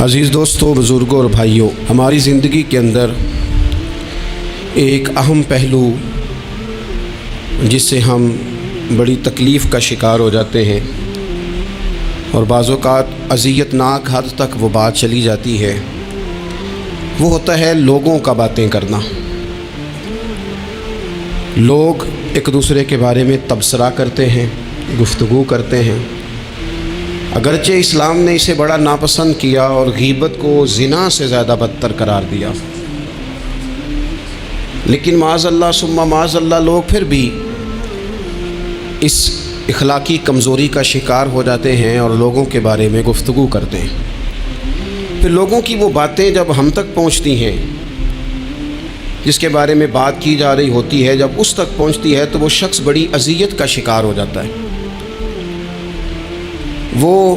عزیز دوستوں، بزرگوں اور بھائیوں، ہماری زندگی کے اندر ایک اہم پہلو جس سے ہم بڑی تکلیف کا شکار ہو جاتے ہیں اور بعض اوقات اذیت ناک حد تک وہ بات چلی جاتی ہے، وہ ہوتا ہے لوگوں کا باتیں کرنا۔ لوگ ایک دوسرے کے بارے میں تبصرہ کرتے ہیں، گفتگو کرتے ہیں۔ اگرچہ اسلام نے اسے بڑا ناپسند کیا اور غیبت کو زنا سے زیادہ بدتر قرار دیا، لیکن معاذ اللہ ثم معاذ اللہ لوگ پھر بھی اس اخلاقی کمزوری کا شکار ہو جاتے ہیں اور لوگوں کے بارے میں گفتگو کرتے ہیں۔ پھر لوگوں کی وہ باتیں جب ہم تک پہنچتی ہیں، جس کے بارے میں بات کی جا رہی ہوتی ہے، جب اس تک پہنچتی ہے تو وہ شخص بڑی اذیت کا شکار ہو جاتا ہے۔ وہ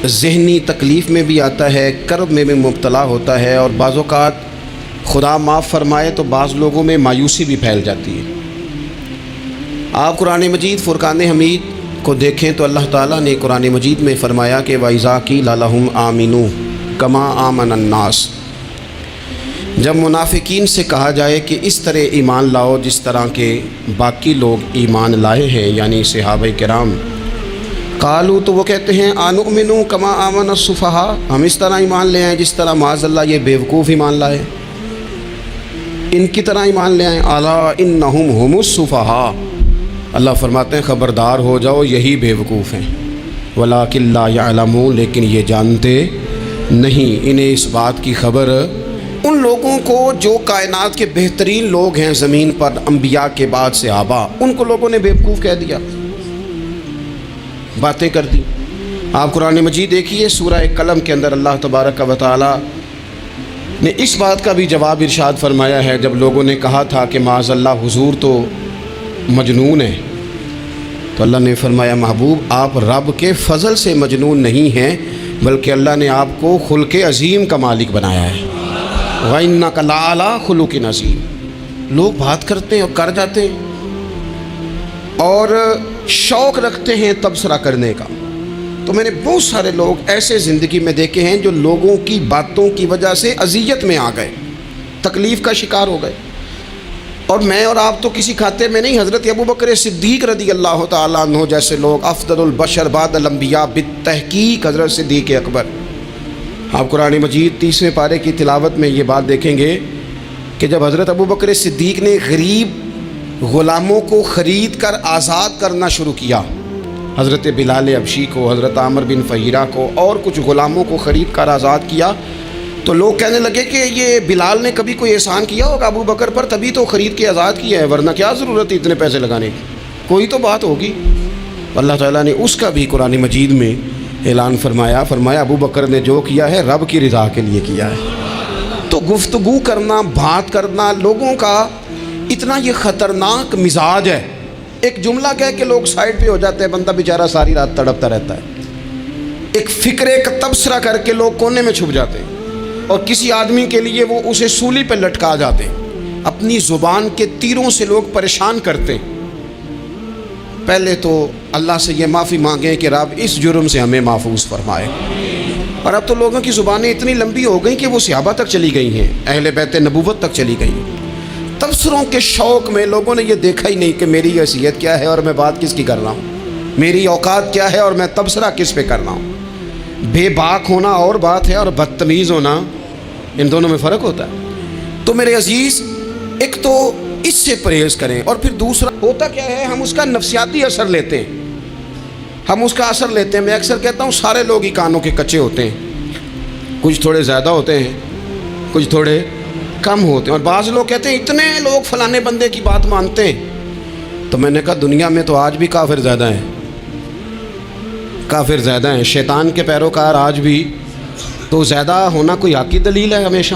ذہنی تکلیف میں بھی آتا ہے، کرب میں بھی مبتلا ہوتا ہے، اور بعض اوقات خدا معاف فرمائے تو بعض لوگوں میں مایوسی بھی پھیل جاتی ہے۔ آپ قرآن مجید فرقان حمید کو دیکھیں تو اللہ تعالیٰ نے قرآن مجید میں فرمایا کہ وَإِذَا قِيلَ لَهُمْ آمِنُوا كَمَا آمَنَ النَّاسُ، جب منافقین سے کہا جائے کہ اس طرح ایمان لاؤ جس طرح کے باقی لوگ ایمان لائے ہیں، یعنی صحابہ کرام، قالوا تو وہ کہتے ہیں آنؤمنوا کما آمن السفہاء، ہم اس طرح ایمان لے آئیں جس طرح معاذ اللہ یہ بیوقوف ایمان لائے، ان کی طرح ایمان لے آئیں۔ الا انہم هم السفہاء، اللہ فرماتے ہیں خبردار ہو جاؤ یہی بیوقوف ہیں، ولکن لا یعلمون، لیکن یہ جانتے نہیں، انہیں اس بات کی خبر ان لوگوں کو جو کائنات کے بہترین لوگ ہیں زمین پر، انبیاء کے بعد صحابہ، ان کو لوگوں نے بیوقوف کہہ دیا، باتیں کر دی۔ آپ قرآن مجید دیکھیے سورہ قلم کے اندر اللہ تبارک و تعالی نے اس بات کا بھی جواب ارشاد فرمایا ہے، جب لوگوں نے کہا تھا کہ معاذ اللہ حضور تو مجنون ہے، تو اللہ نے فرمایا محبوب آپ رب کے فضل سے مجنون نہیں ہیں، بلکہ اللہ نے آپ کو خلق عظیم کا مالک بنایا ہے۔ وَإِنَّكَ لَعَلَىٰ خُلُقٍ عَظِيمٍ، لوگ بات کرتے ہیں اور کر جاتے ہیں اور شوق رکھتے ہیں تبصرہ کرنے کا۔ تو میں نے بہت سارے لوگ ایسے زندگی میں دیکھے ہیں جو لوگوں کی باتوں کی وجہ سے اذیت میں آ گئے، تکلیف کا شکار ہو گئے، اور میں اور آپ تو کسی کھاتے میں نہیں۔ حضرت ابوبکر صدیق رضی اللہ تعالیٰ عنہ جیسے لوگ، افضل البشر بعد الانبیاء بالتحقیق حضرت صدیق اکبر، آپ قرآن مجید 30ویں پارے کی تلاوت میں یہ بات دیکھیں گے کہ جب حضرت ابوبکر صدیق نے غریب غلاموں کو خرید کر آزاد کرنا شروع کیا، حضرت بلال حبشی کو، حضرت عامر بن فہیرہ کو اور کچھ غلاموں کو خرید کر آزاد کیا، تو لوگ کہنے لگے کہ یہ بلال نے کبھی کوئی احسان کیا ہوگا ابو بکر پر، تبھی تو خرید کے آزاد کیا ہے، ورنہ کیا ضرورت ہے اتنے پیسے لگانے کی، کوئی تو بات ہوگی۔ اللہ تعالیٰ نے اس کا بھی قرآن مجید میں اعلان فرمایا ابو بکر نے جو کیا ہے رب کی رضا کے لیے کیا ہے۔ تو گفتگو کرنا، بات کرنا، لوگوں کا اتنا یہ خطرناک مزاج ہے، ایک جملہ کہہ کے لوگ سائڈ پہ ہو جاتے ہیں، بندہ بیچارہ ساری رات تڑپتا رہتا ہے، ایک فکرے کا تبصرہ کر کے لوگ کونے میں چھپ جاتے ہیں، اور کسی آدمی کے لیے وہ اسے سولی پہ لٹکا جاتے ہیں، اپنی زبان کے تیروں سے لوگ پریشان کرتے ہیں۔ پہلے تو اللہ سے یہ معافی مانگیں کہ رب اس جرم سے ہمیں محفوظ فرمائے۔ اور اب تو لوگوں کی زبانیں اتنی لمبی ہو گئیں کہ وہ صحابہ تک چلی گئی ہیں، اہل بیت نبوت تک چلی گئی ہیں۔ تبصروں کے شوق میں لوگوں نے یہ دیکھا ہی نہیں کہ میری حیثیت کیا ہے اور میں بات کس کی کر رہا ہوں، میری اوقات کیا ہے اور میں تبصرہ کس پہ کر رہا ہوں۔ بے باک ہونا اور بات ہے اور بدتمیز ہونا، ان دونوں میں فرق ہوتا ہے۔ تو میرے عزیز، ایک تو اس سے پرہیز کریں، اور پھر دوسرا ہوتا کیا ہے، ہم اس کا نفسیاتی اثر لیتے ہیں، ہم اس کا اثر لیتے ہیں۔ میں اکثر کہتا ہوں سارے لوگ ہی کانوں کے کچے ہوتے ہیں، کچھ تھوڑے زیادہ ہوتے ہیں، کچھ تھوڑے کم ہوتے ہیں، اور بعض لوگ کہتے ہیں اتنے لوگ فلانے بندے کی بات مانتے ہیں۔ تو میں نے کہا دنیا میں تو آج بھی کافر زیادہ ہیں، کافر زیادہ ہیں، شیطان کے پیروکار آج بھی، تو زیادہ ہونا کوئی حق کی دلیل ہے ہمیشہ؟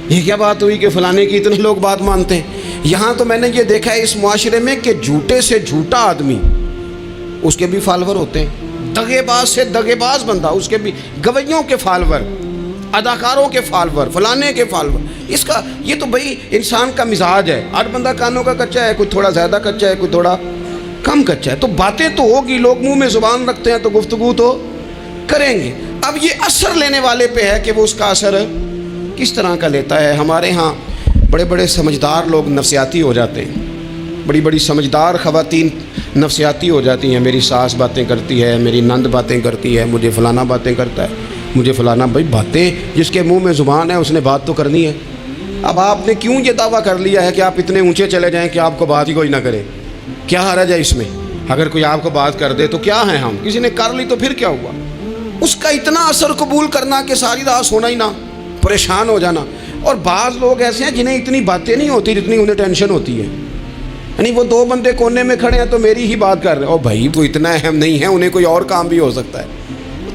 یہ کیا بات ہوئی کہ فلانے کی اتنے لوگ بات مانتے ہیں؟ یہاں تو میں نے یہ دیکھا ہے اس معاشرے میں کہ جھوٹے سے جھوٹا آدمی، اس کے بھی فالوور ہوتے ہیں، دغے باز سے دغے باز بندہ، اس کے بھی گویوں کے فالوور، اداکاروں کے فالوور، فلانے کے فالوور۔ اس کا یہ تو بھائی انسان کا مزاج ہے، ہر بندہ کانوں کا کچا ہے، کوئی تھوڑا زیادہ کچا ہے، کوئی تھوڑا کم کچا ہے۔ تو باتیں تو ہوگی، لوگ منہ میں زبان رکھتے ہیں تو گفتگو تو کریں گے۔ اب یہ اثر لینے والے پہ ہے کہ وہ اس کا اثر کس طرح کا لیتا ہے۔ ہمارے ہاں بڑے بڑے سمجھدار لوگ نفسیاتی ہو جاتے ہیں، بڑی بڑی سمجھدار خواتین نفسیاتی ہو جاتی ہیں، میری ساس باتیں کرتی ہے، میری نند باتیں کرتی ہے، مجھے فلانا باتیں کرتا ہے، مجھے فلانا۔ بھائی باتیں، جس کے منہ میں زبان ہے اس نے بات تو کرنی ہے۔ اب آپ نے کیوں یہ دعویٰ کر لیا ہے کہ آپ اتنے اونچے چلے جائیں کہ آپ کو بات ہی کوئی نہ کرے؟ کیا حرج ہے اس میں؟ اگر کوئی آپ کو بات کر دے تو کیا ہے، ہم کسی نے کر لی تو پھر کیا ہوا؟ اس کا اتنا اثر قبول کرنا کہ ساری رات سونا ہی نہ، پریشان ہو جانا۔ اور بعض لوگ ایسے ہیں جنہیں اتنی باتیں نہیں ہوتی جتنی انہیں ٹینشن ہوتی ہے، یعنی وہ دو بندے کونے میں کھڑے ہیں تو میری ہی بات کر رہے ہیں، او بھائی تو اتنا اہم نہیں ہے، انہیں کوئی اور کام بھی ہو سکتا ہے،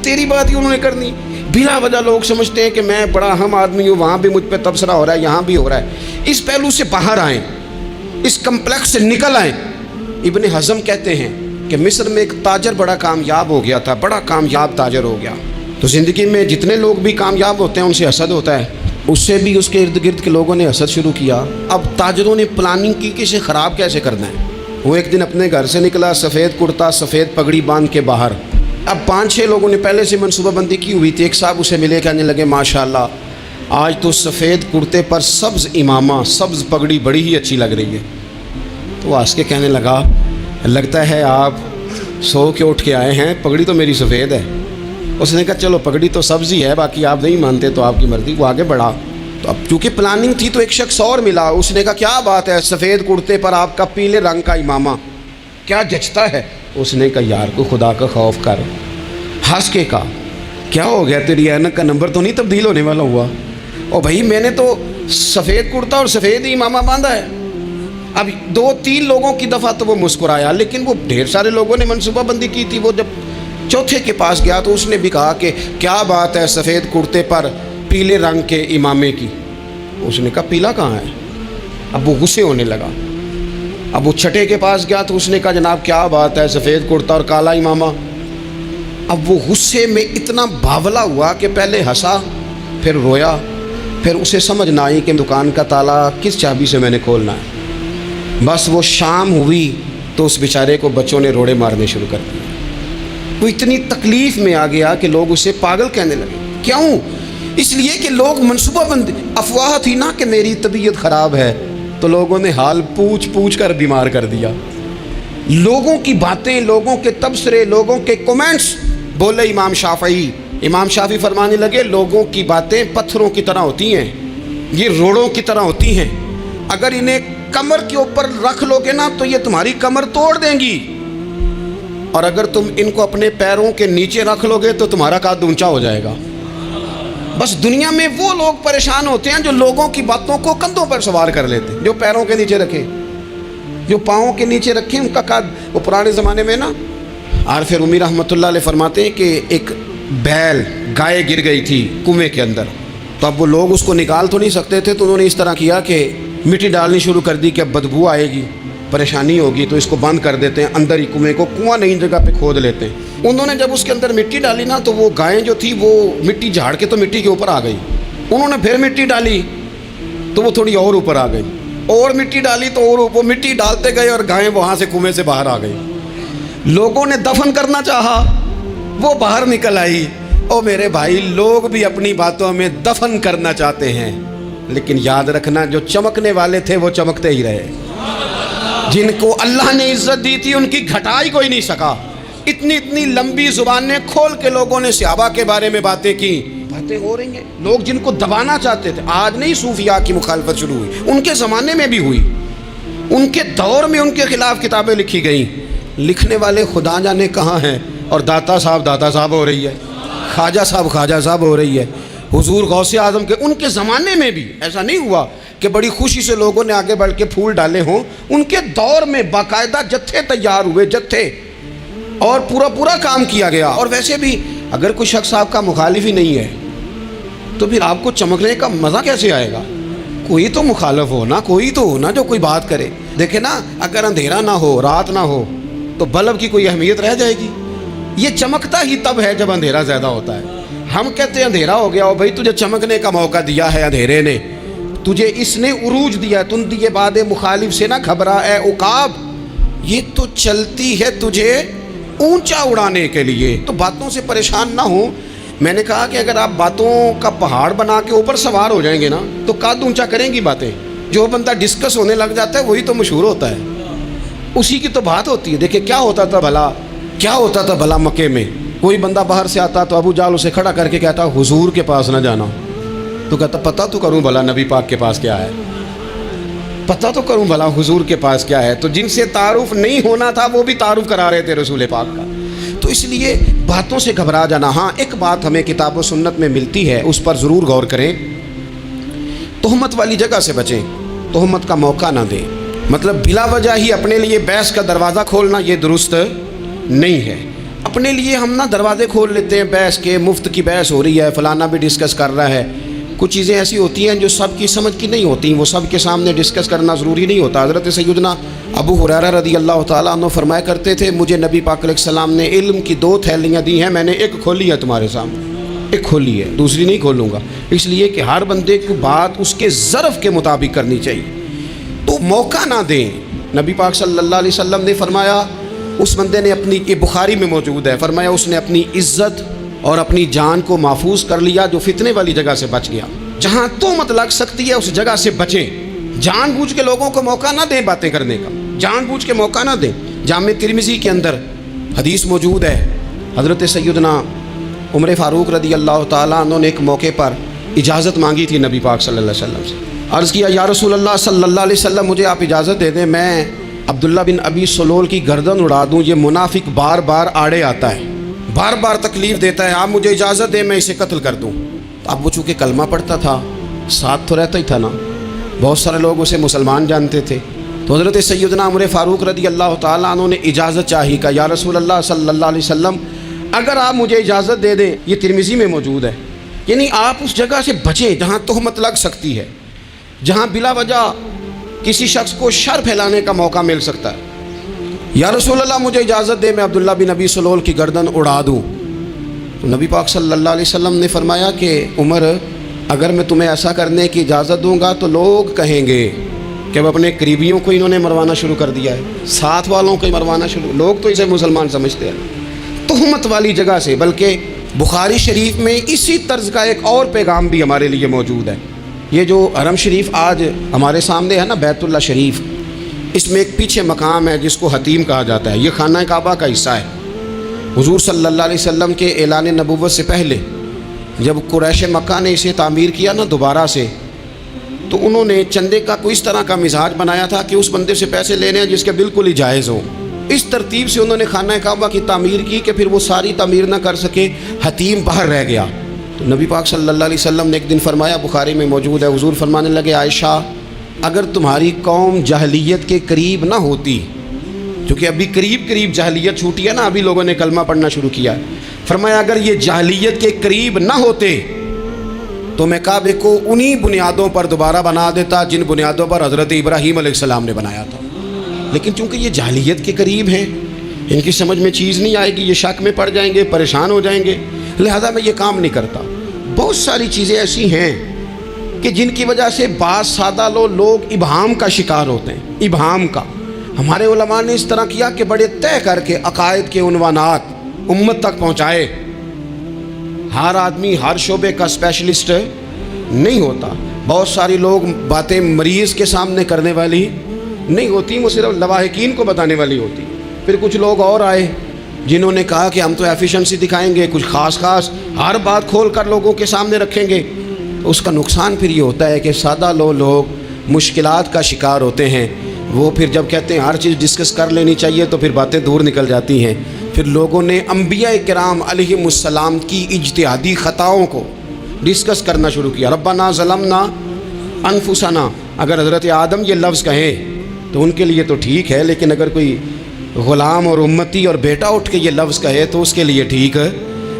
تیری بات ہی انہوں نے کرنی۔ بلا وجہ لوگ سمجھتے ہیں کہ میں بڑا اہم آدمی ہوں، وہاں بھی مجھ پہ تبصرہ ہو رہا ہے، یہاں بھی ہو رہا ہے۔ اس پہلو سے باہر آئیں، اس کمپلیکس سے نکل آئیں۔ ابن حزم کہتے ہیں کہ مصر میں ایک تاجر بڑا کامیاب ہو گیا تھا، بڑا کامیاب تاجر ہو گیا۔ تو زندگی میں جتنے لوگ بھی کامیاب ہوتے ہیں ان سے حسد ہوتا ہے، اس سے بھی اس کے ارد گرد کے لوگوں نے حسد شروع کیا۔ اب تاجروں نے پلاننگ کی کہ اسے خراب کیسے کرنا ہے۔ وہ ایک دن اپنے گھر سے نکلا، سفید کرتا سفید پگڑی باندھ کے باہر۔ اب 5-6 لوگوں نے پہلے سے منصوبہ بندی کی ہوئی تھی۔ ایک صاحب اسے ملے، کہنے لگے ماشاءاللہ آج تو سفید کرتے پر سبز امامہ، سبز پگڑی بڑی ہی اچھی لگ رہی ہے۔ تو وہ ہنس کے کہنے لگا لگتا ہے آپ سو کے اٹھ کے آئے ہیں، پگڑی تو میری سفید ہے۔ اس نے کہا چلو پگڑی تو سبز ہی ہے، باقی آپ نہیں مانتے تو آپ کی مرضی۔ وہ آگے بڑھا، تو اب چونکہ پلاننگ تھی تو ایک شخص اور ملا، اس نے کہا کیا بات ہے، سفید کرتے پر آپ کا پیلے رنگ کا امامہ کیا جچتا ہے۔ اس نے کہا یار کو خدا کا خوف کر، ہنس کے کہا کیا ہو گیا، تیری اینک کا نمبر تو نہیں تبدیل ہونے والا ہوا؟ او بھائی میں نے تو سفید کرتا اور سفید ہی امامہ باندھا ہے۔ اب 2-3 لوگوں کی دفعہ تو وہ مسکرایا، لیکن وہ ڈھیر سارے لوگوں نے منصوبہ بندی کی تھی۔ وہ جب چوتھے کے پاس گیا تو اس نے بھی کہا کہ کیا بات ہے سفید کرتے پر پیلے رنگ کے امامے کی۔ اس نے کہا پیلا کہاں ہے؟ اب وہ غصے ہونے لگا۔ اب وہ چھٹے کے پاس گیا تو اس نے کہا جناب کیا بات ہے سفید کرتا اور کالا امامہ۔ اب وہ غصے میں اتنا باولا ہوا کہ پہلے ہنسا پھر رویا، پھر اسے سمجھ نہ آئی کہ دکان کا تالا کس چابی سے میں نے کھولنا ہے۔ بس وہ شام ہوئی تو اس بیچارے کو بچوں نے روڑے مارنے شروع کر دیے۔ وہ اتنی تکلیف میں آ گیا کہ لوگ اسے پاگل کہنے لگے۔ کیوں؟ اس لیے کہ لوگ منصوبہ بندی، افواہ تھی نا کہ میری طبیعت خراب ہے، تو لوگوں نے حال پوچھ پوچھ کر بیمار کر دیا۔ لوگوں کی باتیں، لوگوں کے تبصرے، لوگوں کے کومنٹس۔ بولے امام شافعی فرمانے لگے لوگوں کی باتیں پتھروں کی طرح ہوتی ہیں، یہ روڑوں کی طرح ہوتی ہیں، اگر انہیں کمر کے اوپر رکھ لو گے نا تو یہ تمہاری کمر توڑ دیں گی، اور اگر تم ان کو اپنے پیروں کے نیچے رکھ لو گے تو تمہارا قد اونچا ہو جائے گا۔ بس دنیا میں وہ لوگ پریشان ہوتے ہیں جو لوگوں کی باتوں کو کندھوں پر سوار کر لیتے ہیں، جو پیروں کے نیچے رکھے، جو پاؤں کے نیچے رکھے ان کا قد۔ وہ پرانے زمانے میں نا عارف رومی رحمۃ اللہ علیہ فرماتے ہیں کہ ایک بیل گائے گر گئی تھی کنویں کے اندر، تو اب وہ لوگ اس کو نکال تو نہیں سکتے تھے، تو انہوں نے اس طرح کیا کہ مٹی ڈالنی شروع کر دی کہ اب بدبو آئے گی، پریشانی ہوگی، تو اس کو بند کر دیتے ہیں اندر ہی کنویں کو، کنواں نئی جگہ پہ کھود لیتے ہیں۔ انہوں نے جب اس کے اندر مٹی ڈالی نا تو وہ گائیں جو تھی وہ مٹی جھاڑ کے تو مٹی کے اوپر آ گئی، انہوں نے پھر مٹی ڈالی تو وہ تھوڑی اور اوپر آ گئی، اور مٹی ڈالی تو اور وہ مٹی ڈالتے گئے اور گائیں وہاں سے کنویں سے باہر آ گئی۔ لوگوں نے دفن کرنا چاہا، وہ باہر نکل آئی۔ او میرے بھائی، لوگ بھی اپنی باتوں میں دفن کرنا چاہتے ہیں، لیکن یاد رکھنا جو چمکنے والے تھے وہ چمکتے ہی رہے، جن کو اللہ نے عزت دی تھی ان کی گھٹائی کوئی نہیں سکا۔ اتنی لمبی زبانیں کھول کے لوگوں نے صحابہ کے بارے میں باتیں کی، باتیں ہو رہی ہیں۔ لوگ جن کو دبانا چاہتے تھے، آج نہیں صوفیاء کی مخالفت شروع ہوئی، ان کے زمانے میں بھی ہوئی، ان کے دور میں ان کے خلاف کتابیں لکھی گئیں۔ لکھنے والے خدا جانے کہاں ہیں، اور داتا صاحب ہو رہی ہے، خواجہ صاحب ہو رہی ہے، حضور غوث اعظم کے ان کے زمانے میں بھی ایسا نہیں ہوا کہ بڑی خوشی سے لوگوں نے آگے بڑھ کے پھول ڈالے ہوں۔ ان کے دور میں باقاعدہ جتھے تیار ہوئے، جتھے، اور پورا کام کیا گیا۔ اور ویسے بھی اگر کوئی شخص آپ کا مخالف ہی نہیں ہے تو پھر آپ کو چمکنے کا مزہ کیسے آئے گا؟ کوئی تو مخالف ہو نا، کوئی تو ہو نا جو کوئی بات کرے۔ دیکھیں نا، اگر اندھیرا نہ ہو، رات نہ ہو تو بلب کی کوئی اہمیت رہ جائے گی؟ یہ چمکتا ہی تب ہے جب اندھیرا زیادہ ہوتا ہے۔ ہم کہتے ہیں اندھیرا ہو گیا، بھائی تجھے چمکنے کا موقع دیا ہے اندھیرے نے، تجھے اس نے عروج دیا، تم دیے باد مخالف سے نہ گھبرا اے عقاب، یہ تو چلتی ہے تجھے اونچا اڑانے کے لیے۔ تو باتوں سے پریشان نہ ہو، میں نے کہا کہ اگر آپ باتوں کا پہاڑ بنا کے اوپر سوار ہو جائیں گے نا تو قد اونچا کریں گی باتیں. جو بندہ ڈسکس ہونے لگ جاتا ہے وہی تو مشہور ہوتا ہے, اسی کی تو بات ہوتی ہے. دیکھیں کیا ہوتا تھا بھلا مکے میں, کوئی بندہ باہر سے آتا تو ابو جال اسے کھڑا کر کے کہتا حضور کے پاس نہ جانا. تو کہتا پتہ تو کروں بھلا نبی پاک کے پاس کیا ہے, پتہ تو کروں بھلا حضور کے پاس کیا ہے. تو جن سے تعارف نہیں ہونا تھا وہ بھی تعارف کرا رہے تھے رسول پاک کا. تو اس لیے باتوں سے گھبرا جانا. ہاں ایک بات ہمیں کتاب و سنت میں ملتی ہے, اس پر ضرور غور کریں. تہمت والی جگہ سے بچیں, تہمت کا موقع نہ دیں. مطلب بلا وجہ ہی اپنے لیے بحث کا دروازہ کھولنا یہ درست نہیں ہے. اپنے لیے ہم نہ دروازے کھول لیتے ہیں بحث کے, مفت کی بحث ہو رہی ہے, فلانا بھی ڈسکس کر رہا ہے. کچھ چیزیں ایسی ہوتی ہیں جو سب کی سمجھ کی نہیں ہوتی, وہ سب کے سامنے ڈسکس کرنا ضروری نہیں ہوتا. حضرت سیدنا ابو ہریرہ رضی اللہ تعالیٰ عنہ فرمایا کرتے تھے مجھے نبی پاک علیہ السلام نے علم کی 2 تھیلیاں دی ہیں, میں نے ایک کھولی ہے تمہارے سامنے, ایک کھولی ہے, دوسری نہیں کھولوں گا. اس لیے کہ ہر بندے کو بات اس کے ظرف کے مطابق کرنی چاہیے. تو موقع نہ دیں. نبی پاک صلی اللہ علیہ وسلم نے فرمایا اس بندے نے اپنی, یہ بخاری میں موجود ہے, فرمایا اس نے اپنی عزت اور اپنی جان کو محفوظ کر لیا جو فتنے والی جگہ سے بچ گیا. جہاں تہمت لگ سکتی ہے اس جگہ سے بچیں. جان بوجھ کے لوگوں کو موقع نہ دیں باتیں کرنے کا, جان بوجھ کے موقع نہ دیں. جامع ترمذی کے اندر حدیث موجود ہے, حضرت سیدنا عمر فاروق رضی اللہ تعالیٰ عنہ نے ایک موقع پر اجازت مانگی تھی نبی پاک صلی اللہ علیہ وسلم سے. عرض کیا یا رسول اللہ صلی اللہ علیہ وسلم مجھے آپ اجازت دے دیں, میں عبداللہ بن ابی سلول کی گردن اڑا دوں, یہ منافق بار بار آڑے آتا ہے, بار بار تکلیف دیتا ہے, آپ مجھے اجازت دیں میں اسے قتل کر دوں. اب وہ چونکہ کلمہ پڑھتا تھا, ساتھ تو رہتا ہی تھا نا, بہت سارے لوگ اسے مسلمان جانتے تھے. تو حضرت سیدنا عمر فاروق رضی اللہ تعالیٰ عنہ نے اجازت چاہی, کہ یا رسول اللہ صلی اللہ علیہ وسلم اگر آپ مجھے اجازت دے دیں, یہ ترمذی میں موجود ہے, یعنی آپ اس جگہ سے بچیں جہاں تہمت لگ سکتی ہے, جہاں بلا وجہ کسی شخص کو شر پھیلانے کا موقع مل سکتا ہے. یا رسول اللہ مجھے اجازت دے میں عبداللہ بن ابی سلول کی گردن اڑا دوں. تو نبی پاک صلی اللہ علیہ وسلم نے فرمایا کہ عمر اگر میں تمہیں ایسا کرنے کی اجازت دوں گا تو لوگ کہیں گے کہ اب اپنے قریبیوں کو انہوں نے مروانا شروع کر دیا ہے, ساتھ والوں کو ہی مروانا شروع, لوگ تو اسے مسلمان سمجھتے ہیں. تہمت والی جگہ سے. بلکہ بخاری شریف میں اسی طرز کا ایک اور پیغام بھی ہمارے لیے موجود ہے. یہ جو حرم شریف آج ہمارے سامنے ہے نا, بیت اللہ شریف, اس میں ایک پیچھے مقام ہے جس کو حتیم کہا جاتا ہے. یہ خانہ کعبہ کا حصہ ہے. حضور صلی اللہ علیہ وسلم کے اعلان نبوت سے پہلے جب قریش مکہ نے اسے تعمیر کیا نا دوبارہ سے, تو انہوں نے چندے کا کوئی اس طرح کا مزاج بنایا تھا کہ اس بندے سے پیسے لینے ہیں جس کے بالکل ہی جائز ہوں. اس ترتیب سے انہوں نے خانہ کعبہ کی تعمیر کی کہ پھر وہ ساری تعمیر نہ کر سکے, حتیم باہر رہ گیا. تو نبی پاک صلی اللہ علیہ وسلم نے ایک دن فرمایا, بخاری میں موجود ہے, حضور فرمانے لگے عائشہ اگر تمہاری قوم جاہلیت کے قریب نہ ہوتی, کیونکہ ابھی قریب جاہلیت چھوٹی ہے نا, ابھی لوگوں نے کلمہ پڑھنا شروع کیا ہے, فرمایا اگر یہ جاہلیت کے قریب نہ ہوتے تو میں کعبے کو انہی بنیادوں پر دوبارہ بنا دیتا جن بنیادوں پر حضرت ابراہیم علیہ السلام نے بنایا تھا. لیکن چونکہ یہ جاہلیت کے قریب ہیں, ان کی سمجھ میں چیز نہیں آئے گی, یہ شک میں پڑ جائیں گے, پریشان ہو جائیں گے, لہذا میں یہ کام نہیں کرتا. بہت ساری چیزیں ایسی ہیں کہ جن کی وجہ سے بعض سادہ لوگ ابہام کا شکار ہوتے ہیں. ابہام کا ہمارے علماء نے اس طرح کیا کہ بڑے طے کر کے عقائد کے عنوانات امت تک پہنچائے. ہر آدمی ہر شعبے کا اسپیشلسٹ نہیں ہوتا. بہت ساری لوگ باتیں مریض کے سامنے کرنے والی نہیں ہوتی, وہ صرف لواحقین کو بتانے والی ہوتی. پھر کچھ لوگ اور آئے جنہوں نے کہا کہ ہم تو ایفیشنسی دکھائیں گے, کچھ خاص ہر بات کھول کر لوگوں کے سامنے رکھیں گے. تو اس کا نقصان پھر یہ ہوتا ہے کہ سادہ لوگ مشکلات کا شکار ہوتے ہیں. وہ پھر جب کہتے ہیں ہر چیز ڈسکس کر لینی چاہیے تو پھر باتیں دور نکل جاتی ہیں. پھر لوگوں نے انبیاء کرام علیہم السلام کی اجتہادی خطاؤں کو ڈسکس کرنا شروع کیا. ربنا ظلمنا انفسنا, اگر حضرت آدم یہ لفظ کہیں تو ان کے لیے تو ٹھیک ہے, لیکن اگر کوئی غلام اور امتی اور بیٹا اٹھ کے یہ لفظ کہے تو اس کے لیے ٹھیک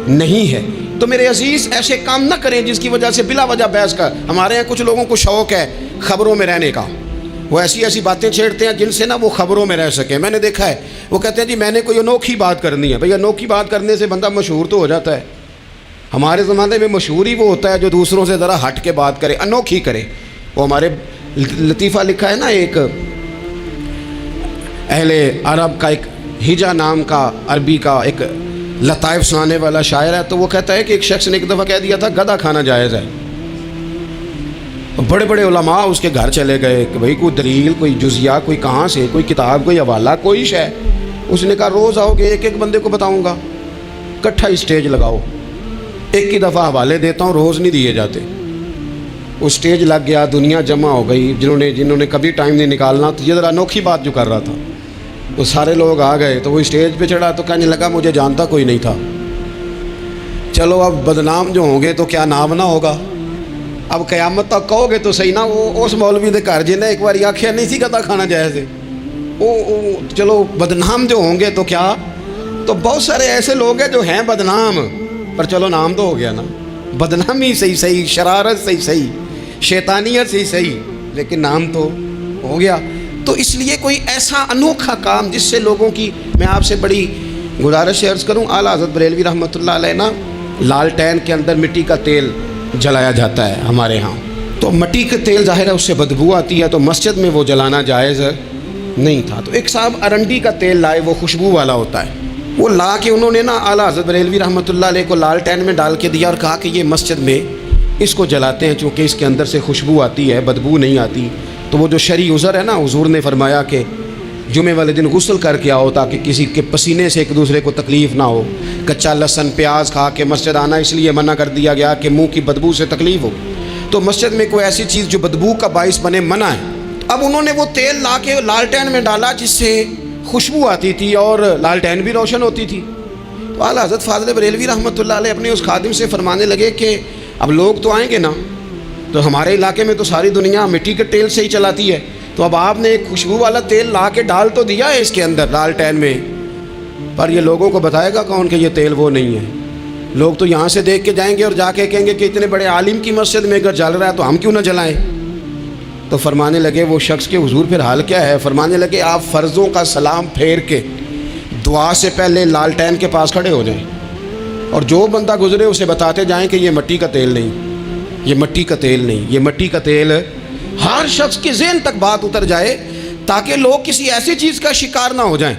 نہیں ہے. تو میرے عزیز ایسے کام نہ کریں جس کی وجہ سے بلا وجہ بحث کا. ہمارے یہاں کچھ لوگوں کو شوق ہے خبروں میں رہنے کا, وہ ایسی باتیں چھیڑتے ہیں جن سے نا وہ خبروں میں رہ سکیں. میں نے دیکھا ہے وہ کہتے ہیں جی میں نے کوئی انوکھی بات کرنی ہے. بھئی انوکھی بات کرنے سے بندہ مشہور تو ہو جاتا ہے. ہمارے زمانے میں مشہور ہی وہ ہوتا ہے جو دوسروں سے ذرا ہٹ کے بات کرے, انوکھی کرے. وہ ہمارے لطیفہ لکھا ہے نا, ایک اہل عرب کا ایک ہجا نام کا عربی کا ایک لطائف سنانے والا شاعر ہے، تو وہ کہتا ہے کہ ایک شخص نے ایک دفعہ کہہ دیا تھا گدھا کھانا جائز ہے. بڑے بڑے علماء اس کے گھر چلے گئے کہ بھئی کوئی دلیل، کوئی جزیہ، کوئی کہاں سے، کوئی کتاب، کوئی حوالہ، کوئی شے. اس نے کہا روز آؤ گے ایک ایک بندے کو بتاؤں گا، کٹھا اسٹیج لگاؤ، ایک ہی دفعہ حوالے دیتا ہوں، روز نہیں دیے جاتے. وہ اسٹیج لگ گیا، دنیا جمع ہو گئی، جنہوں نے کبھی ٹائم نہیں نکالنا. تو یہ ذرا انوکھی بات جو کر رہا تھا، وہ سارے لوگ آ گئے. تو وہ اسٹیج پہ چڑھا تو کہنے لگا مجھے جانتا کوئی نہیں تھا. چلو اب بدنام جو ہوں گے تو کیا نام نہ ہوگا. اب قیامت تک کہو گے تو صحیح نا، وہ اس مولوی دے گھر جنہیں ایک بار آخیا نہیں سی گدا کھانا جائز ہے، چلو بدنام جو ہوں گے تو کیا. تو بہت سارے ایسے لوگ ہیں جو ہیں بدنام، پر چلو نام تو ہو گیا نا. بدنامی صحیح، شرارت صحیح، شیطانیت صحیح، لیکن نام تو ہو گیا. تو اس لیے کوئی ایسا انوکھا کام جس سے لوگوں کی، میں آپ سے بڑی گزارش عرض کروں، اعلیٰ حضرت بریلوی رحمۃ اللہ علیہ نا، لالٹین کے اندر مٹی کا تیل جلایا جاتا ہے ہمارے ہاں. تو مٹی کا تیل ظاہر ہے اس سے بدبو آتی ہے، تو مسجد میں وہ جلانا جائز نہیں تھا. تو ایک صاحب ارنڈی کا تیل لائے، وہ خوشبو والا ہوتا ہے. وہ لا کے انہوں نے نا اعلیٰ حضرت بریلوی رحمۃ اللہ علیہ کو لالٹین میں ڈال کے دیا اور کہا کہ یہ مسجد میں اس کو جلاتے ہیں چونکہ اس کے اندر سے خوشبو آتی ہے، بدبو نہیں آتی. تو وہ جو شرعی عذر ہے نا، حضور نے فرمایا کہ جمعے والے دن غسل کر کے آؤ تاکہ کسی کے پسینے سے ایک دوسرے کو تکلیف نہ ہو. کچا لہسن پیاز کھا کے مسجد آنا اس لیے منع کر دیا گیا کہ منہ کی بدبو سے تکلیف ہو. تو مسجد میں کوئی ایسی چیز جو بدبو کا باعث بنے منع ہے. اب انہوں نے وہ تیل لا کے لالٹین میں ڈالا جس سے خوشبو آتی تھی اور لالٹین بھی روشن ہوتی تھی. تو اعلیٰ حضرت فاضل بریلوی رحمۃ اللہ علیہ اپنے اس خادم سے فرمانے لگے کہ اب لوگ تو آئیں گے نا، تو ہمارے علاقے میں تو ساری دنیا مٹی کے تیل سے ہی چلاتی ہے، تو اب آپ نے ایک خوشبو والا تیل لا کے ڈال تو دیا ہے اس کے اندر لالٹین میں، پر یہ لوگوں کو بتائے گا کون کہ یہ تیل وہ نہیں ہے. لوگ تو یہاں سے دیکھ کے جائیں گے اور جا کے کہیں گے کہ اتنے بڑے عالم کی مسجد میں اگر جل رہا ہے تو ہم کیوں نہ جلائیں. تو فرمانے لگے وہ شخص کے حضور پھر حال کیا ہے. فرمانے لگے آپ فرضوں کا سلام پھیر کے دعا سے پہلے لالٹین کے پاس کھڑے ہو جائیں اور جو بندہ گزرے اسے بتاتے جائیں کہ یہ مٹی کا تیل نہیں، یہ مٹی کا تیل نہیں، یہ مٹی کا تیل. ہر شخص کے ذہن تک بات اتر جائے تاکہ لوگ کسی ایسی چیز کا شکار نہ ہو جائیں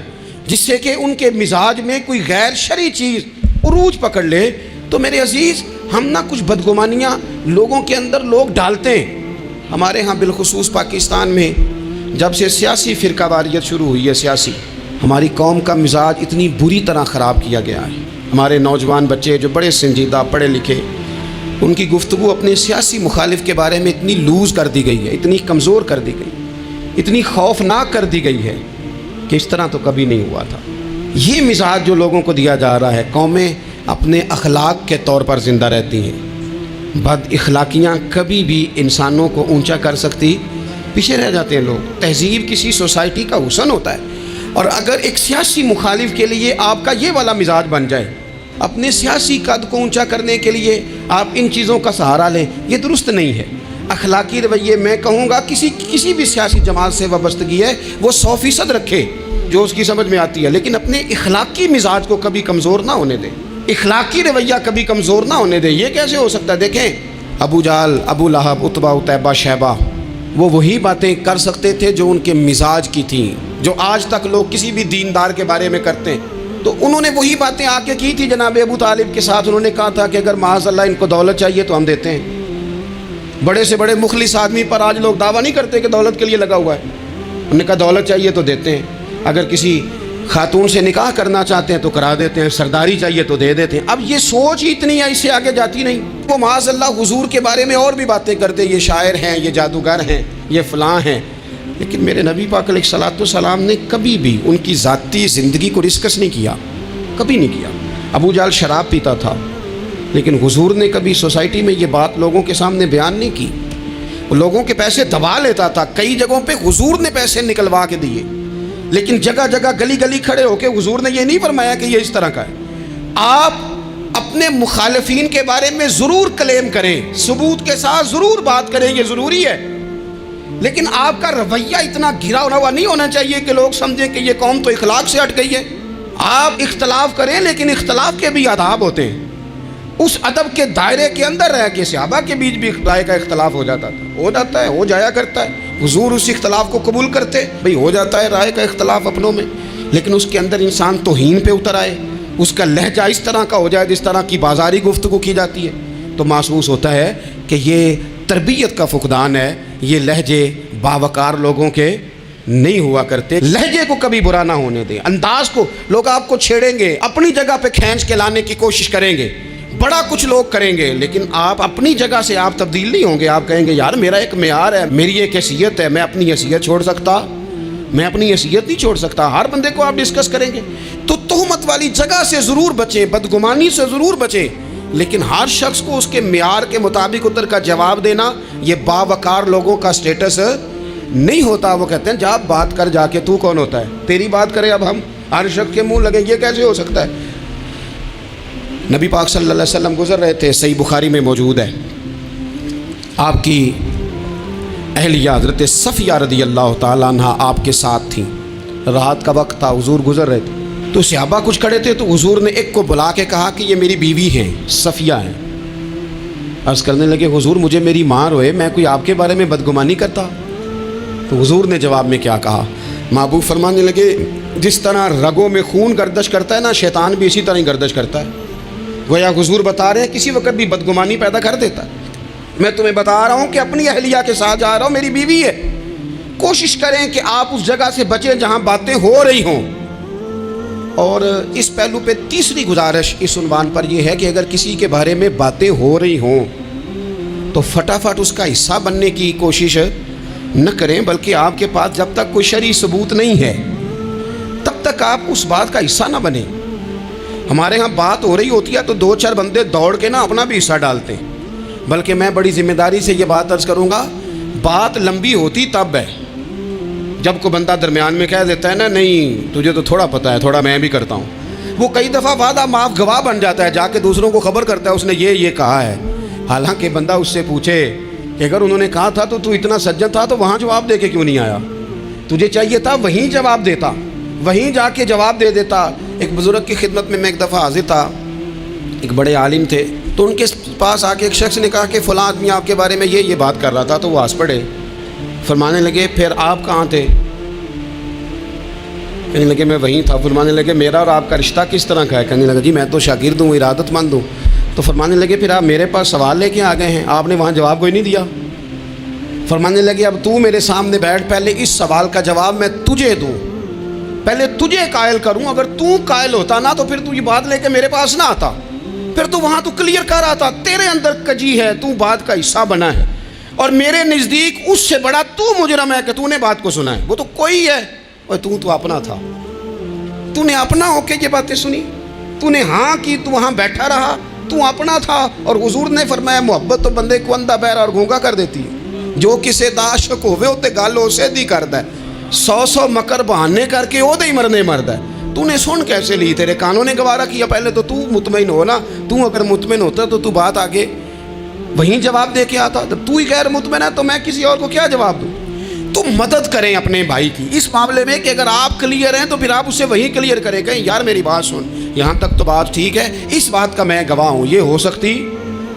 جس سے کہ ان کے مزاج میں کوئی غیر شرعی چیز عروج پکڑ لے. تو میرے عزیز، ہم نہ کچھ بدگمانیاں لوگوں کے اندر لوگ ڈالتے ہیں. ہمارے ہاں بالخصوص پاکستان میں جب سے سیاسی فرقہ واریت شروع ہوئی ہے، سیاسی، ہماری قوم کا مزاج اتنی بری طرح خراب کیا گیا ہے. ہمارے نوجوان بچے جو بڑے سنجیدہ پڑھے لکھے، ان کی گفتگو اپنے سیاسی مخالف کے بارے میں اتنی لوز کر دی گئی ہے، اتنی کمزور کر دی گئی، اتنی خوفناک کر دی گئی ہے کہ اس طرح تو کبھی نہیں ہوا تھا. یہ مزاج جو لوگوں کو دیا جا رہا ہے، قومیں اپنے اخلاق کے طور پر زندہ رہتی ہیں. بد اخلاقیاں کبھی بھی انسانوں کو اونچا کر سکتی، پیچھے رہ جاتے ہیں لوگ. تہذیب کسی سوسائٹی کا حسن ہوتا ہے، اور اگر ایک سیاسی مخالف کے لیے آپ کا یہ والا مزاج بن جائے، اپنے سیاسی قد کو اونچا کرنے کے لیے آپ ان چیزوں کا سہارا لیں، یہ درست نہیں ہے. اخلاقی رویے میں کہوں گا کسی بھی سیاسی جماعت سے وابستگی ہے وہ 100% رکھے جو اس کی سمجھ میں آتی ہے، لیکن اپنے اخلاقی مزاج کو کبھی کمزور نہ ہونے دیں، اخلاقی رویہ کبھی کمزور نہ ہونے دیں. یہ کیسے ہو سکتا ہے؟ دیکھیں، ابو جہل، ابو لہب، عتبہ، عتیبہ، شیبہ، وہ وہی باتیں کر سکتے تھے جو ان کے مزاج کی تھیں، جو آج تک لوگ کسی بھی دیندار کے بارے میں کرتے ہیں. تو انہوں نے وہی باتیں آ کے کی تھی جناب ابو طالب کے ساتھ. انہوں نے کہا تھا کہ اگر معاذ اللہ ان کو دولت چاہیے تو ہم دیتے ہیں. بڑے سے بڑے مخلص آدمی پر آج لوگ دعویٰ نہیں کرتے کہ دولت کے لیے لگا ہوا ہے. انہوں نے کہا دولت چاہیے تو دیتے ہیں، اگر کسی خاتون سے نکاح کرنا چاہتے ہیں تو کرا دیتے ہیں، سرداری چاہیے تو دے دیتے ہیں. اب یہ سوچ ہی اتنی ہے، اس سے آگے جاتی نہیں. وہ معاذ اللہ حضور کے بارے میں اور بھی باتیں کرتے، یہ شاعر ہیں، یہ جادوگر ہیں، یہ فلاں ہیں. لیکن میرے نبی پاک علیہ الصلوۃ والسلام نے کبھی بھی ان کی ذاتی زندگی کو ڈسکس نہیں کیا، کبھی نہیں کیا. ابو جہل شراب پیتا تھا، لیکن حضور نے کبھی سوسائٹی میں یہ بات لوگوں کے سامنے بیان نہیں کی. وہ لوگوں کے پیسے دبا لیتا تھا، کئی جگہوں پہ حضور نے پیسے نکلوا کے دیے، لیکن جگہ جگہ گلی گلی کھڑے ہو کے حضور نے یہ نہیں فرمایا کہ یہ اس طرح کا ہے. آپ اپنے مخالفین کے بارے میں ضرور کلیم کریں، ثبوت کے ساتھ ضرور بات کریں، یہ ضروری ہے، لیکن آپ کا رویہ اتنا گھرا ہوا نہیں ہونا چاہیے کہ لوگ سمجھیں کہ یہ قوم تو اخلاق سے ہٹ گئی ہے. آپ اختلاف کریں، لیکن اختلاف کے بھی آداب ہوتے ہیں. اس ادب کے دائرے کے اندر رہ کے صحابہ کے بیچ بھی رائے کا اختلاف ہو جاتا تھا، ہو جاتا ہے، ہو جایا کرتا ہے. حضور اس اختلاف کو قبول کرتے، بھئی ہو جاتا ہے رائے کا اختلاف اپنوں میں، لیکن اس کے اندر انسان توہین پہ اتر آئے، اس کا لہجہ اس طرح کا ہو جائے جس طرح کی بازاری گفتگو کی جاتی ہے، تو محسوس ہوتا ہے کہ یہ تربیت کا فقدان ہے، یہ لہجے باوقار لوگوں کے نہیں ہوا کرتے۔ لہجے کو کبھی برا نہ ہونے دیں، انداز کو، لوگ آپ کو چھیڑیں گے، اپنی جگہ پہ کھینچ کے لانے کی کوشش کریں گے، بڑا کچھ لوگ کریں گے، لیکن آپ اپنی جگہ سے آپ تبدیل نہیں ہوں گے۔ آپ کہیں گے یار میرا ایک معیار ہے، میری ایک حیثیت ہے، میں اپنی حیثیت چھوڑ سکتا؟ میں اپنی حیثیت نہیں چھوڑ سکتا۔ ہر بندے کو آپ ڈسکس کریں گے، تو تہمت والی جگہ سے ضرور بچیں، بدگمانی سے ضرور بچیں، لیکن ہر شخص کو اس کے معیار کے مطابق اتر کا جواب دینا یہ باوقار لوگوں کا سٹیٹس نہیں ہوتا۔ وہ کہتے ہیں جا بات کر، جا کے تو کون ہوتا ہے تیری بات کرے، اب ہم ہر شخص کے منہ لگیں، یہ کیسے ہو سکتا ہے؟ نبی پاک صلی اللہ علیہ وسلم گزر رہے تھے، صحیح بخاری میں موجود ہے، آپ کی اہلیہ حضرت صفیہ رضی اللہ تعالیٰ عنہ آپ کے ساتھ تھیں، رات کا وقت تھا، حضور گزر رہے تھے، تو صحابہ کچھ کھڑے تھے، تو حضور نے ایک کو بلا کے کہا کہ یہ میری بیوی ہیں، صفیہ ہیں۔ عرض کرنے لگے حضور مجھے میری ماں روئے، میں کوئی آپ کے بارے میں بدگمانی کرتا؟ تو حضور نے جواب میں کیا کہا؟ محبوب فرمانے لگے جس طرح رگوں میں خون گردش کرتا ہے نا، شیطان بھی اسی طرح ہی گردش کرتا ہے۔ گویا حضور بتا رہے ہیں کسی وقت بھی بدگمانی پیدا کر دیتا ہے۔ میں تمہیں بتا رہا ہوں کہ اپنی اہلیہ کے ساتھ جا رہا ہوں، میری بیوی ہے، کوشش کریں کہ آپ اس جگہ سے بچیں جہاں باتیں ہو رہی ہوں۔ اور اس پہلو پہ تیسری گزارش اس عنوان پر یہ ہے کہ اگر کسی کے بارے میں باتیں ہو رہی ہوں تو فٹافٹ اس کا حصہ بننے کی کوشش نہ کریں، بلکہ آپ کے پاس جب تک کوئی شرعی ثبوت نہیں ہے تب تک آپ اس بات کا حصہ نہ بنیں۔ ہمارے ہاں بات ہو رہی ہوتی ہے تو دو چار بندے دوڑ کے نا اپنا بھی حصہ ڈالتے ہیں، بلکہ میں بڑی ذمہ داری سے یہ بات عرض کروں گا، بات لمبی ہوتی تب ہے جب کوئی بندہ درمیان میں کہہ دیتا ہے نا نہیں تجھے تو تھوڑا پتہ ہے، تھوڑا میں بھی کرتا ہوں۔ وہ کئی دفعہ وعدہ معاف گواہ بن جاتا ہے، جا کے دوسروں کو خبر کرتا ہے اس نے یہ کہا ہے، حالانکہ بندہ اس سے پوچھے کہ اگر انہوں نے کہا تھا تو اتنا سجن تھا تو وہاں جواب دے کے کیوں نہیں آیا؟ تجھے چاہیے تھا وہیں جواب دیتا، وہیں جا کے جواب دے دیتا۔ ایک بزرگ کی خدمت میں ایک دفعہ حاضر تھا، ایک بڑے عالم تھے، تو ان کے پاس آ کے ایک شخص نے کہا کہ فلاں آدمی آپ کے بارے میں یہ بات کر رہا تھا، تو وہ ہنس پڑے، فرمانے لگے پھر آپ کہاں تھے؟ کہنے لگے میں وہیں تھا۔ فرمانے لگے میرا اور آپ کا رشتہ کس طرح کا ہے؟ کہنے لگا جی میں تو شاگرد ہوں، ارادت مند ہوں۔ تو فرمانے لگے پھر آپ میرے پاس سوال لے کے آ گئے ہیں، آپ نے وہاں جواب کوئی نہیں دیا۔ فرمانے لگے اب تو میرے سامنے بیٹھ، پہلے اس سوال کا جواب میں تجھے دوں، پہلے تجھے قائل کروں، اگر تو قائل ہوتا نا تو پھر تو یہ بات لے کے میرے پاس نہ آتا، پھر تو وہاں تو کلیئر کر آتا، تیرے اندر کجی ہے، تو بات کا حصہ بنا ہے، اور میرے نزدیک اس سے بڑا تو مجرم ہے کہ تو نے بات کو سنا ہے، وہ تو کوئی ہے، اور تو اپنا تھا، تو نے اپنا ہو کے یہ باتیں سنی، تو نے ہاں کی، تو وہاں بیٹھا رہا، تو اپنا تھا۔ اور حضور نے فرمایا محبت تو بندے کو اندھا بہرا اور گونگا کر دیتی ہے، جو کسے دا عاشق ہوئے ہوتے گل اسے دی کردا ہے، 100 مکر بہانے کر کے وہ دے مرنے مرد ہے۔ تو نے سن کیسے لی؟ تیرے کانوں نے گوارا کیا؟ پہلے تو مطمئن ہو نا، تو اگر مطمئن ہوتا تو بات آگے وہیں جواب دے کے آتا، جب تو ہی غیر مطمئن ہے تو میں کسی اور کو کیا جواب دوں؟ تو مدد کریں اپنے بھائی کی اس معاملے میں کہ اگر آپ کلیئر ہیں تو پھر آپ اسے وہیں کلیئر کریں، کہیں یار میری بات سن، یہاں تک تو بات ٹھیک ہے، اس بات کا میں گواہ ہوں، یہ ہو سکتی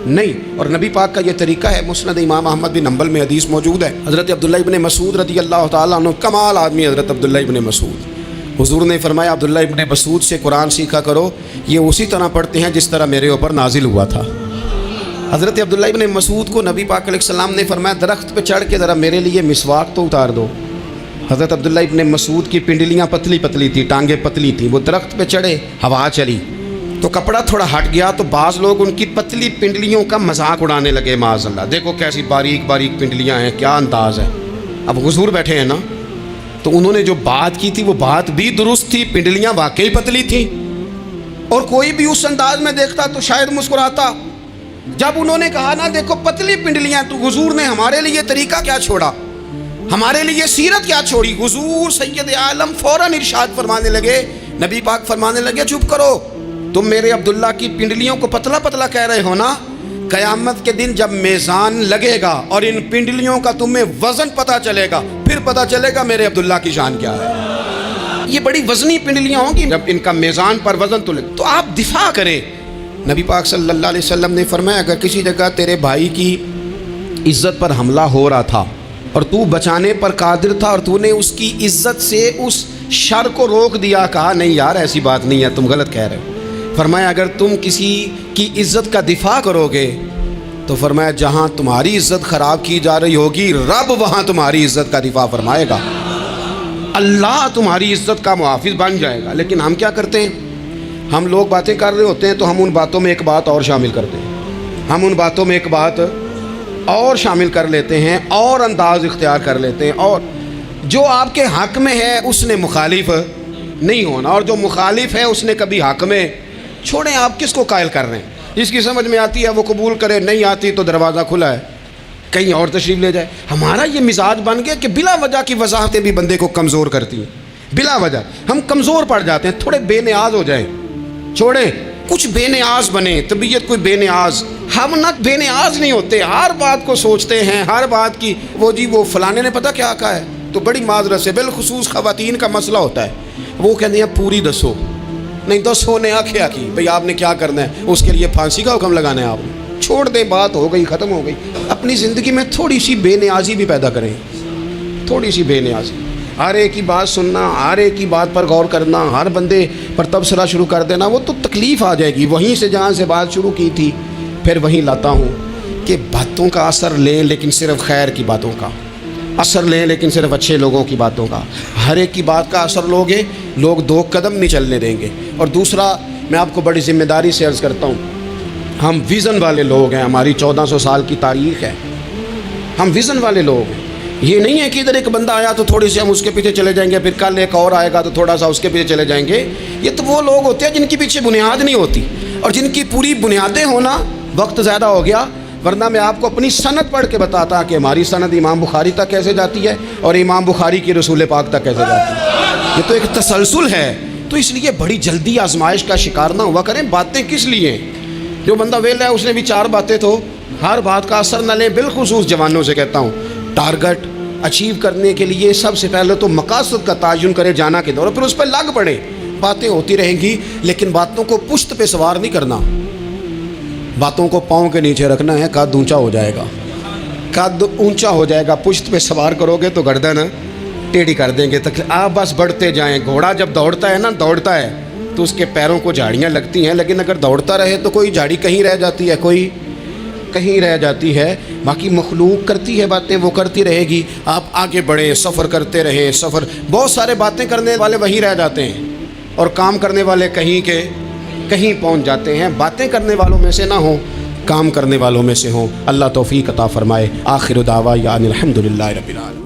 نہیں۔ اور نبی پاک کا یہ طریقہ ہے، مسند امام احمد بن حنبل میں حدیث موجود ہے، حضرت عبداللہ ابن مسعود رضی اللہ تعالیٰ عنہ، کمال آدمی حضرت عبداللہ ابن مسعود، حضور نے فرمایا عبداللہ ابن مسعود سے قرآن سیکھا کرو، یہ اسی طرح پڑھتے ہیں جس طرح میرے اوپر نازل ہوا تھا۔ حضرت عبداللہ ابن مسعود کو نبی پاک علیہ السلام نے فرمایا درخت پہ چڑھ کے ذرا میرے لیے مسواک تو اتار دو۔ حضرت عبداللہ ابن مسعود کی پنڈلیاں پتلی پتلی تھی، ٹانگیں پتلی تھیں، وہ درخت پہ چڑھے، ہوا چلی تو کپڑا تھوڑا ہٹ گیا، تو بعض لوگ ان کی پتلی پنڈلیوں کا مذاق اڑانے لگے، معاذ اللہ، دیکھو کیسی باریک باریک پنڈلیاں ہیں، کیا انداز ہے۔ اب حضور بیٹھے ہیں نا، تو انہوں نے جو بات کی تھی وہ بات بھی درست تھی، پنڈلیاں واقعی پتلی تھیں، اور کوئی بھی اس انداز میں دیکھتا تو شاید مسکراتا۔ جب انہوں نے کہا نا دیکھو پتلی پنڈلیاں، تو حضور نے ہمارے لیے طریقہ کیا چھوڑا، ہمارے لیے سیرت کیا چھوڑی۔ حضور سید عالم فوراً ارشاد فرمانے لگے، نبی پاک فرمانے لگے چپ کرو، تم میرے عبداللہ کی پنڈلیوں کو پتلا پتلا کہہ رہے ہو نا، قیامت کے دن جب میزان لگے گا اور ان پنڈلیوں کا تمہیں وزن پتہ چلے گا، پھر پتہ چلے گا میرے عبداللہ کی شان کیا ہے۔ یہ بڑی وزنی پنڈلیاں ہوں گی، جب ان کا میزان پر وزن تو آپ دفاع کریں۔ نبی پاک صلی اللہ علیہ وسلم نے فرمایا اگر کسی جگہ تیرے بھائی کی عزت پر حملہ ہو رہا تھا اور تو بچانے پر قادر تھا، اور تو نے اس کی عزت سے اس شر کو روک دیا، کہا نہیں یار ایسی بات نہیں ہے، تم غلط کہہ رہے ہو، فرمایا اگر تم کسی کی عزت کا دفاع کرو گے تو فرمایا جہاں تمہاری عزت خراب کی جا رہی ہوگی رب وہاں تمہاری عزت کا دفاع فرمائے گا، اللہ تمہاری عزت کا محافظ بن جائے گا۔ لیکن ہم کیا کرتے ہیں، ہم لوگ باتیں کر رہے ہوتے ہیں تو ہم ان باتوں میں ایک بات اور شامل کرتے ہیں، ہم ان باتوں میں ایک بات اور شامل کر لیتے ہیں اور انداز اختیار کر لیتے ہیں، اور جو آپ کے حق میں ہے اس نے مخالف نہیں ہونا، اور جو مخالف ہے اس نے کبھی حق میں چھوڑیں۔ آپ کس کو قائل کر رہے ہیں؟ جس کی سمجھ میں آتی ہے وہ قبول کرے، نہیں آتی تو دروازہ کھلا ہے، کہیں اور تشریف لے جائے۔ ہمارا یہ مزاج بن گیا کہ بلا وجہ کی وضاحتیں بھی بندے کو کمزور کرتی ہیں، بلا وجہ ہم کمزور پڑ جاتے ہیں۔ تھوڑے بے نیاز ہو جائیں، چھوڑیں، کچھ بے نیاز بنے، طبیعت کوئی بے نیاز۔ ہم نہ بے نیاز نہیں ہوتے، ہر بات کو سوچتے ہیں، ہر بات کی وہ جی وہ فلانے نے پتہ کیا کہا ہے، تو بڑی معذرت سے بالخصوص خواتین کا مسئلہ ہوتا ہے، وہ کہتے ہیں پوری دسو، نہیں دسو نے آنکھیں کی بھئی آپ نے کیا کرنا ہے، اس کے لیے پھانسی کا حکم لگانا ہے آپ نے، چھوڑ دیں، بات ہو گئی، ختم ہو گئی۔ اپنی زندگی میں تھوڑی سی بے نیازی بھی پیدا کریں، تھوڑی سی بے نیازی، ہر ایک کی بات سننا، ہر ایک کی بات پر غور کرنا، ہر بندے پر تبصرہ شروع کر دینا، وہ تو تکلیف آ جائے گی۔ وہیں سے جہاں سے بات شروع کی تھی پھر وہیں لاتا ہوں کہ باتوں کا اثر لیں لیکن صرف خیر کی باتوں کا اثر لیں، لیکن صرف اچھے لوگوں کی باتوں کا۔ ہر ایک کی بات کا اثر لوگے، لوگ دو قدم نہیں چلنے دیں گے۔ اور دوسرا میں آپ کو بڑی ذمہ داری سے عرض کرتا ہوں، ہم ویژن والے لوگ ہیں، ہماری 1400 سال کی تاریخ ہے، ہم ویژن والے لوگ ہیں۔ یہ نہیں ہے کہ ادھر ایک بندہ آیا تو تھوڑی سی ہم اس کے پیچھے چلے جائیں گے، پھر کل ایک اور آئے گا تو تھوڑا سا اس کے پیچھے چلے جائیں گے۔ یہ تو وہ لوگ ہوتے ہیں جن کے پیچھے بنیاد نہیں ہوتی، اور جن کی پوری بنیادیں ہونا وقت زیادہ ہو گیا، ورنہ میں آپ کو اپنی سند پڑھ کے بتاتا کہ ہماری سند امام بخاری تک کیسے جاتی ہے اور امام بخاری کی رسول پاک تک کیسے جاتی ہے۔ یہ تو ایک تسلسل ہے، تو اس لیے بڑی جلدی آزمائش کا شکار نہ ہوا کریں۔ باتیں کس لیے ہیں؟ جو بندہ ویلا ہے اس نے بھی 4 باتیں تو ہر بات کا اثر نہ لیں۔ بالخصوص جوانوں سے کہتا ہوں، ٹارگٹ اچیو کرنے کے لیے سب سے پہلے تو مقاصد کا تعین کرے، جانا کے دور، پھر اس پہ لگ پڑے۔ باتیں ہوتی رہیں گی لیکن باتوں کو پشت پہ سوار نہیں کرنا، باتوں کو پاؤں کے نیچے رکھنا ہے، قد اونچا ہو جائے گا، قد اونچا ہو جائے گا۔ پشت پہ سوار کرو گے تو گردن ٹیڑھی کر دیں گے، آپ بس بڑھتے جائیں۔ گھوڑا جب دوڑتا ہے نا، دوڑتا ہے تو اس کے پیروں کو جھاڑیاں لگتی ہیں، لیکن اگر دوڑتا رہے تو کوئی جھاڑی کہیں رہ جاتی ہے، کوئی کہیں رہ جاتی ہے۔ باقی مخلوق کرتی ہے باتیں، وہ کرتی رہے گی، آپ آگے بڑھیں، سفر کرتے رہیں۔ سفر بہت سارے باتیں کرنے والے وہیں رہ جاتے ہیں اور کام کرنے والے کہیں کے کہیں پہنچ جاتے ہیں۔ باتیں کرنے والوں میں سے نہ ہوں، کام کرنے والوں میں سے ہوں۔ اللہ توفیق عطا فرمائے۔ آخر دعوانا الحمدللہ رب العالمین۔